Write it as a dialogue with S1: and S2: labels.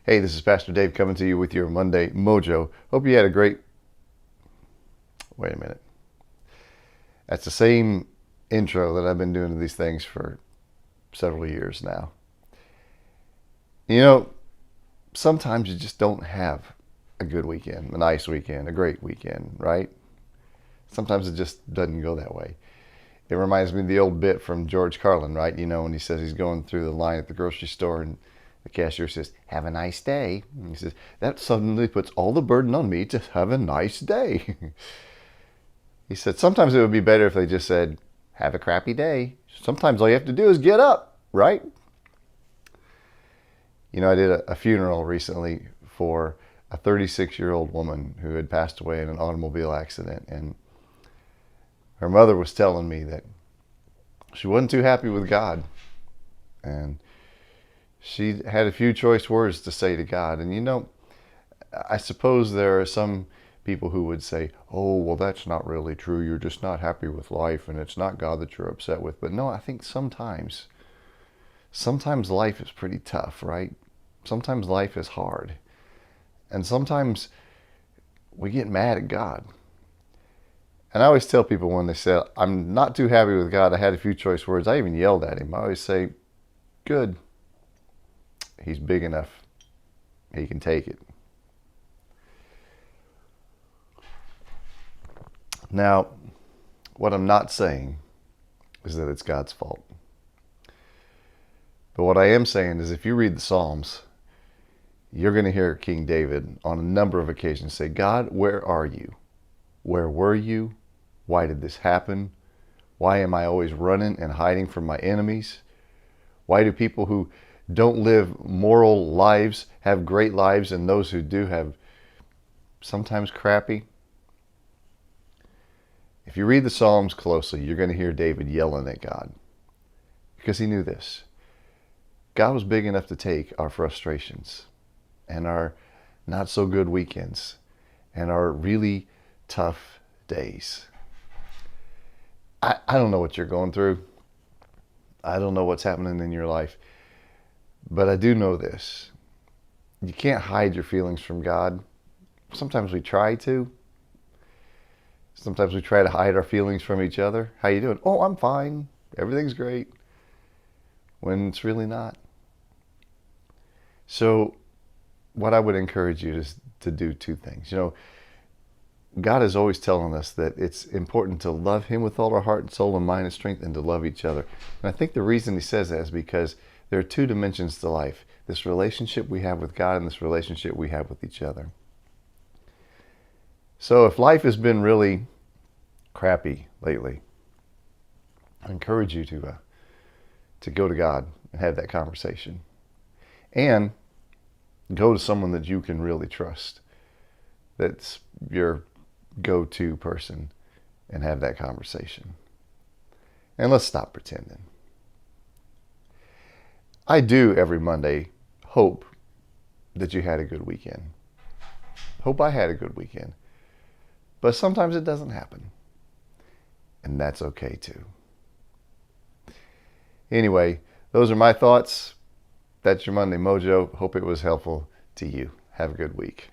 S1: Hey, this is Pastor Dave coming to you with your Monday Mojo. Hope you had a great... Wait a minute. That's the same intro that I've been doing to these things for several years now. You know, sometimes you just don't have a good weekend, a nice weekend, a great weekend, right? Sometimes it just doesn't go that way. It reminds me of the old bit from George Carlin, right? You know, when he says he's going through the line at the grocery store and the cashier says, "Have a nice day." And he says, "That suddenly puts all the burden on me to have a nice day." He said, sometimes it would be better if they just said, "Have a crappy day." Sometimes all you have to do is get up, right? You know, I did a funeral recently for a 36-year-old woman who had passed away in an automobile accident. And her mother was telling me that she wasn't too happy with God. And she had a few choice words to say to God. And you know, I suppose there are some people who would say, "Oh, well, that's not really true. You're just not happy with life and it's not God that you're upset with." But no, I think sometimes life is pretty tough, right? Sometimes life is hard. And sometimes we get mad at God. And I always tell people when they say, "I'm not too happy with God, I had a few choice words," I even yelled at him. I always say, "Good. He's big enough. He can take it." Now, what I'm not saying is that it's God's fault. But what I am saying is if you read the Psalms, you're going to hear King David on a number of occasions say, "God, where are you? Where were you? Why did this happen? Why am I always running and hiding from my enemies? Why do people who don't live moral lives have great lives and those who do have sometimes crappy?" If you read the Psalms closely, you're going to hear David yelling at God because he knew this. God was big enough to take our frustrations and our not so good weekends and our really tough days. I don't know what you're going through. I don't know what's happening in your life. But I do know this. You can't hide your feelings from God. Sometimes we try to. Sometimes we try to hide our feelings from each other. "How you doing?" "Oh, I'm fine. Everything's great." When it's really not. So what I would encourage you is to do two things. You know, God is always telling us that it's important to love him with all our heart and soul and mind and strength and to love each other. And I think the reason he says that is because there are two dimensions to life. This relationship we have with God and this relationship we have with each other. So if life has been really crappy lately, I encourage you to go to God and have that conversation. And go to someone that you can really trust. That's your go-to person and have that conversation. And let's stop pretending. I do every Monday hope that you had a good weekend. Hope I had a good weekend. But sometimes it doesn't happen. And that's okay too. Anyway, those are my thoughts. That's your Monday Mojo. Hope it was helpful to you. Have a good week.